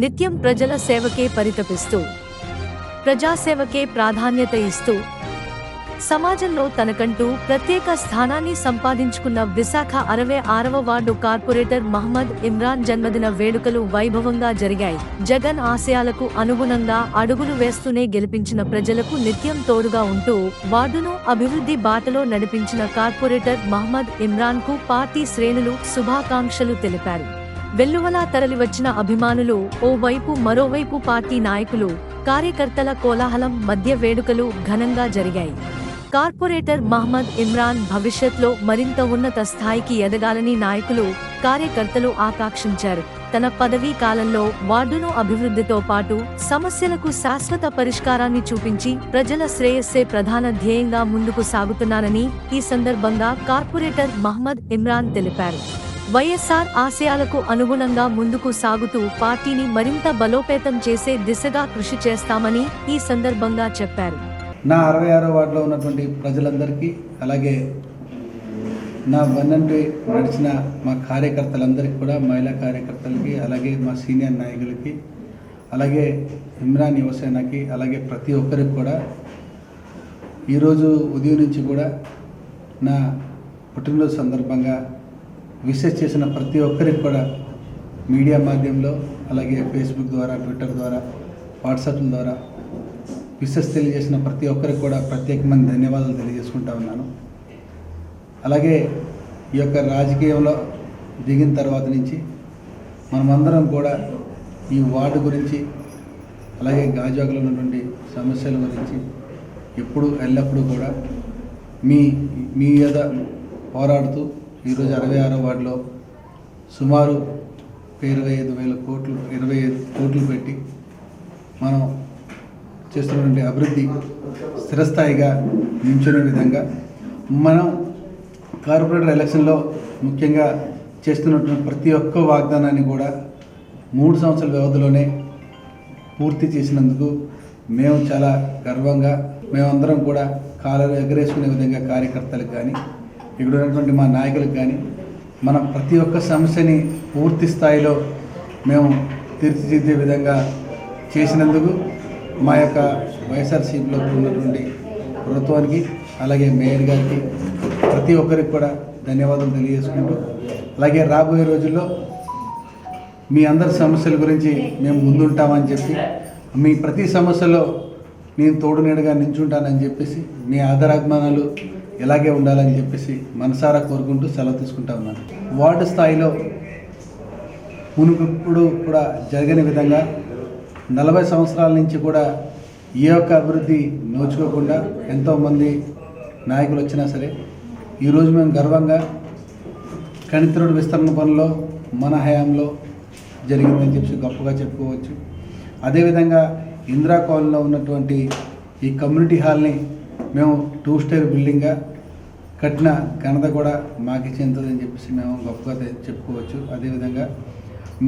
నిత్యం ప్రజల సేవకే పరితపిస్తూ ప్రజాసేవకే ప్రాధాన్యత ఇస్తూ సమాజంలో తనకంటూ ప్రత్యేక స్థానాన్ని సంపాదించుకున్న విశాఖ 66వ వార్డు కార్పొరేటర్ మహ్మద్ ఇమ్రాన్ జన్మదిన వేడుకలు వైభవంగా జరిగాయి. జగన్ ఆశయాలకు అనుగుణంగా అడుగులు వేస్తూనే గెలిపించిన ప్రజలకు నిత్యం తోడుగా ఉంటూ వార్డును అభివృద్ధి బాటలో నడిపించిన కార్పొరేటర్ మహ్మద్ ఇమ్రాన్ కు పార్టీ శ్రేణులు శుభాకాంక్షలు తెలిపారు. వెల్లువలా తరలివచ్చిన అభిమానులు ఓవైపు మరోవైపు పార్టీ నాయకులు కార్యకర్తల కోలాహలం మధ్య వేడుకలు ఘనంగా జరిగాయి. కార్పొరేటర్ మహ్మద్ ఇమ్రాన్ భవిష్యత్లో మరింత ఉన్నత స్థాయికి ఎదగాలని నాయకులు కార్యకర్తలు ఆకాంక్షించారు. తన పదవీ కాలంలో వార్డును అభివృద్ధితో పాటు సమస్యలకు శాశ్వత పరిష్కారాన్ని చూపించి ప్రజల శ్రేయస్సే ప్రధాన ధ్యేయంగా ముందుకు సాగుతున్నారని ఈ సందర్భంగా కార్పొరేటర్ మహ్మద్ ఇమ్రాన్ తెలిపారు. వైఎస్ఆర్ ఆశయాలకు అనుగుణంగా ముందుకు సాగుతూ పార్టీని మరింత బలోపేతం చేసే దిశగా కృషి చేస్తామని ఈ సందర్భంగా చెప్పారు. నా 66వ వార్డులో ఉన్నటువంటి ప్రజలందరికీ, అలాగే నా వెన్నంటి నడిచిన మా కార్యకర్తలందరికీ కూడా, మహిళా కార్యకర్తలకి, అలాగే మా సీనియర్ నాయకులకి, అలాగే ఇమ్రాన్ యువసేనకి, అలాగే ప్రతి ఒక్కరికి కూడా ఈరోజు ఉదయం నుంచి కూడా నా పుట్టినరోజు సందర్భంగా విషెస్ చేసిన ప్రతి ఒక్కరికి కూడా మీడియా మాధ్యమంలో, అలాగే ఫేస్బుక్ ద్వారా, ట్విట్టర్ ద్వారా, వాట్సాప్ల ద్వారా విషెస్ తెలియజేసిన ప్రతి ఒక్కరికి కూడా ప్రత్యేకమైన ధన్యవాదాలు తెలియజేసుకుంటా ఉన్నాను. అలాగే ఈ యొక్క రాజకీయంలో దిగిన తర్వాత నుంచి మనమందరం కూడా ఈ వార్డు గురించి, అలాగే గాజువాకలో ఉన్నటువంటి సమస్యల గురించి ఎల్లప్పుడూ కూడా మీ మీద పోరాడుతూ ఈరోజు 66వ వార్డులో సుమారు 25 కోట్లు పెట్టి మనం చేస్తున్నటువంటి అభివృద్ధి స్థిరస్థాయిగా నించునే విధంగా మనం కార్పొరేటర్ ఎలక్షన్లో ముఖ్యంగా చేస్తున్నటువంటి ప్రతి ఒక్క వాగ్దానాన్ని కూడా 3 సంవత్సరాల వ్యవధిలోనే పూర్తి చేసినందుకు మేము చాలా గర్వంగా, మేమందరం కూడా కాళ్ళను ఎగరేసుకునే విధంగా కార్యకర్తలకు కానీ, ఇక్కడ ఉన్నటువంటి మా నాయకులకు కానీ, మన ప్రతి ఒక్క సమస్యని పూర్తి స్థాయిలో మేము తీర్చిదిద్దే విధంగా చేసినందుకు మా యొక్క వైఎస్ఆర్సీపీలో ఉన్నటువంటి ప్రభుత్వానికి, అలాగే మేయర్ గారికి, ప్రతి ఒక్కరికి కూడా ధన్యవాదాలు తెలియజేసుకుంటూ, అలాగే రాబోయే రోజుల్లో మీ అందరి సమస్యల గురించి మేము ముందుంటామని చెప్పి, మీ ప్రతి సమస్యలో నేను తోడు నీడగా నించుంటానని చెప్పేసి, మీ ఆదరాభిమానాలు ఇలాగే ఉండాలని చెప్పేసి మనసారా కోరుకుంటూ సెలవు తీసుకుంటా ఉన్నాను. వార్డు స్థాయిలో మునుపెప్పుడు కూడా జరగని విధంగా 40 సంవత్సరాల నుంచి కూడా ఏ ఒక్క అభివృద్ధి నోచుకోకుండా ఎంతోమంది నాయకులు వచ్చినా సరే, ఈరోజు మేము గర్వంగా కణితి రోడ్డు విస్తరణ పనుల్లో మన హయాంలో జరిగిందని చెప్పి గొప్పగా చెప్పుకోవచ్చు. అదేవిధంగా ఇందిరా కాలనీలో ఉన్నటువంటి ఈ కమ్యూనిటీ హాల్ని మేము 2 స్టేర్ బిల్డింగ్గా కట్టిన ఘనత కూడా మాకు చెందుతుందని చెప్పేసి మేము గొప్పగా చెప్పుకోవచ్చు. అదేవిధంగా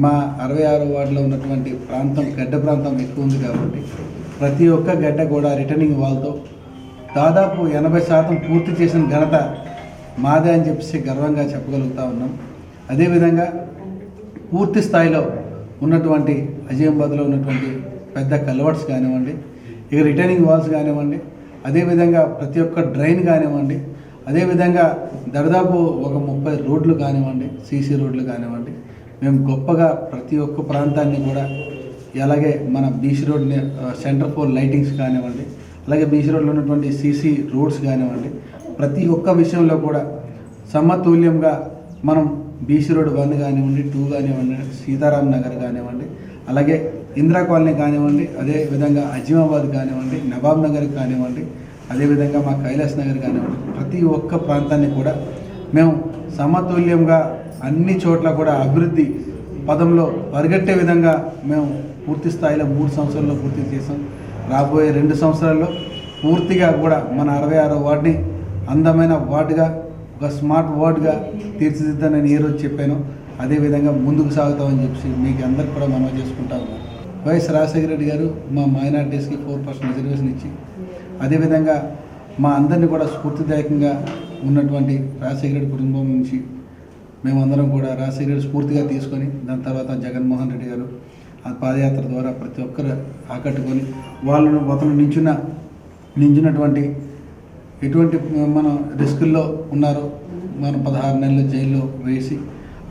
మా 66వ వార్డులో ఉన్నటువంటి ప్రాంతం గడ్డ ప్రాంతం ఎక్కువ ఉంది కాబట్టి ప్రతి ఒక్క గడ్డ కూడా రిటర్నింగ్ వాల్తో దాదాపు 80% పూర్తి చేసిన ఘనత మాదే అని చెప్పేసి గర్వంగా చెప్పగలుగుతూ ఉన్నాం. అదేవిధంగా పూర్తి స్థాయిలో ఉన్నటువంటి అజయంబాద్లో ఉన్నటువంటి పెద్ద కల్వర్ట్స్ కానివ్వండి, ఇక రిటర్నింగ్ వాల్స్ కానివ్వండి, అదేవిధంగా ప్రతి ఒక్క డ్రైన్ కానివ్వండి, అదేవిధంగా దాదాపు ఒక 30 రోడ్లు కానివ్వండి, సీసీ రోడ్లు కానివ్వండి, మేము గొప్పగా ప్రతి ఒక్క ప్రాంతాన్ని కూడా, అలాగే మన బీచ్ రోడ్ని సెంటర్ ఫోర్ లైటింగ్స్ కానివ్వండి, అలాగే బీచ్ రోడ్లో ఉన్నటువంటి సీసీ రోడ్స్ కానివ్వండి, ప్రతి ఒక్క విషయంలో కూడా సమతుల్యంగా మనం బీచ్ రోడ్ 1 కానివ్వండి, 2 కానివ్వండి, సీతారాం నగర్ కానివ్వండి, అలాగే ఇందిరా కాలనీ కానివ్వండి, అదేవిధంగా అజీమాబాద్ కానివ్వండి, నవాబ్ నగర్ కానివ్వండి, అదేవిధంగా మా కైలాస్ నగర్ కానివ్వండి, ప్రతి ఒక్క ప్రాంతాన్ని కూడా మేము సమతుల్యంగా అన్ని చోట్ల కూడా అభివృద్ధి పదంలో పరిగెట్టే విధంగా మేము పూర్తి స్థాయిలో 3 సంవత్సరాల్లో పూర్తి చేసాం. రాబోయే 2 సంవత్సరాల్లో పూర్తిగా కూడా మన 66వ వార్డుని అందమైన వార్డుగా, ఒక స్మార్ట్ వార్డుగా తీర్చిదిద్దానని ఏ రోజు చెప్పానో అదేవిధంగా ముందుకు సాగుతామని చెప్పి మీకు అందరికి కూడా మనవి చేసుకుంటా ఉన్నాను. వైఎస్ రాజశేఖర రెడ్డి గారు మా మైనార్టీస్కి 4% రిజర్వేషన్ ఇచ్చి, అదేవిధంగా మా అందరినీ కూడా స్ఫూర్తిదాయకంగా ఉన్నటువంటి రాజశేఖర రెడ్డి కుటుంబం నుంచి మేమందరం కూడా రాజశేఖర రెడ్డి స్ఫూర్తిగా తీసుకొని, దాని తర్వాత జగన్మోహన్ రెడ్డి గారు, ఆ పాదయాత్ర ద్వారా ప్రతి ఒక్కరు ఆకట్టుకొని వాళ్ళను అతను నించున్నటువంటి ఎటువంటి మన రిస్కుల్లో ఉన్నారో మనం 16 నెలలు జైల్లో వేసి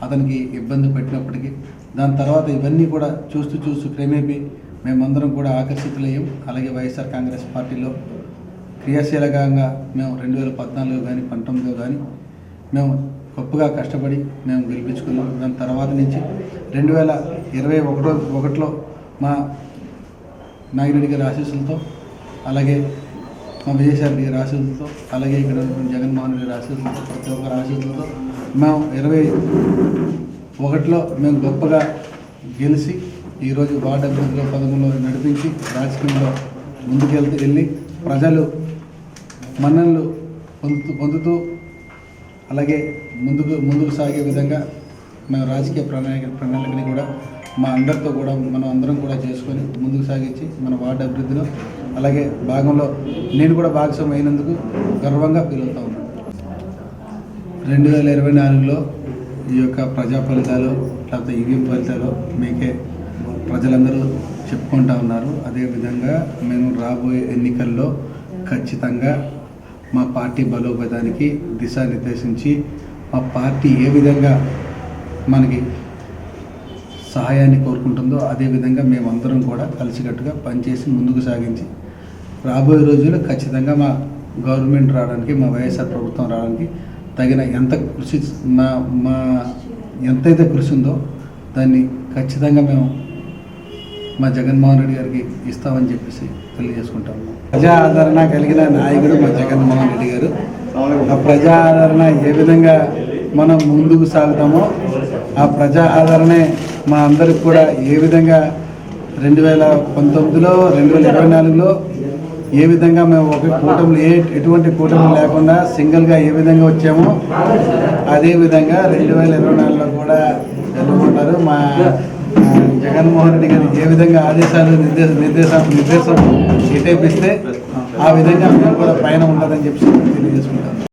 అతనికి ఇబ్బంది పెట్టినప్పటికీ దాని తర్వాత ఇవన్నీ కూడా చూస్తూ క్రమేపీ మేమందరం కూడా ఆకర్షితులయ్యాం. అలాగే వైఎస్ఆర్ కాంగ్రెస్ పార్టీలో క్రియాశీలకంగా మేము 2014 కానీ 19 కానీ మేము గొప్పగా కష్టపడి మేము గెలిపించుకున్నాం. దాని తర్వాత నుంచి 2021లో మా నాగిరెడ్డి గారి ఆశీస్సులతో, అలాగే మా విజయసాయి గారి ఆశీస్సులతో, అలాగే ఇక్కడ జగన్మోహన్ రెడ్డి గారి ఆశీస్సులతో, ప్రతి ఒక్కరి ఆశీస్సులతో మేము 21లో మేము గొప్పగా గెలిచి ఈరోజు వార్డు అభివృద్ధిలో పథకంలో నడిపించి రాజకీయంలో వెళ్ళి ప్రజలు మన్ననలు పొందుతూ అలాగే ముందుకు సాగే విధంగా మేము రాజకీయ ప్రణాళికని కూడా మా అందరితో కూడా మనం అందరం కూడా చేసుకొని ముందుకు సాగించి మన వార్డు అభివృద్ధిలో అలాగే భాగంలో నేను కూడా భాగస్వామి అయినందుకు గర్వంగా ఫీల్ అవుతా ఉన్నాను. 2024లో ఈ యొక్క ప్రజా ఫలితాలు లేకపోతే ఈవీఎం ఫలితాలు మీకే ప్రజలందరూ చెప్పుకుంటా ఉన్నారు. అదేవిధంగా మేము రాబోయే ఎన్నికల్లో ఖచ్చితంగా మా పార్టీ బలోపేతానికి దిశానిర్దేశించి మా పార్టీ ఏ విధంగా మనకి సహాయాన్ని కోరుకుంటుందో అదేవిధంగా మేమందరం కూడా కలిసికట్టుగా పనిచేసి ముందుకు సాగించి రాబోయే రోజుల్లో ఖచ్చితంగా మా గవర్నమెంట్ రావడానికి, మా వైఎస్ఆర్ ప్రభుత్వం రావడానికి తగిన ఎంతైతే కృషి ఉందో దాన్ని ఖచ్చితంగా మేము మా జగన్మోహన్ రెడ్డి గారికి ఇస్తామని చెప్పేసి తెలియజేసుకుంటాము. ప్రజా ఆదరణ కలిగిన నాయకుడు మా జగన్మోహన్ రెడ్డి గారు. ఆ ప్రజా ఆదరణ ఏ విధంగా మనం ముందుకు సాగుతామో ఆ ప్రజా ఆదరణే మా అందరికి కూడా ఏ విధంగా 2019లో 2024లో ఏ విధంగా మేము ఒక కూటమి ఎటువంటి కూటమి లేకుండా సింగిల్గా ఏ విధంగా వచ్చామో అదేవిధంగా 2024లో కూడా వెళ్ళబోతున్నారు. మా జగన్మోహన్ రెడ్డి గారు ఏ విధంగా ఆదేశాలు నిర్దేశం ఎటేపిస్తే ఆ విధంగా మేము కూడా పైన ఉంటుందని చెప్పి తెలియజేసుకుంటాం.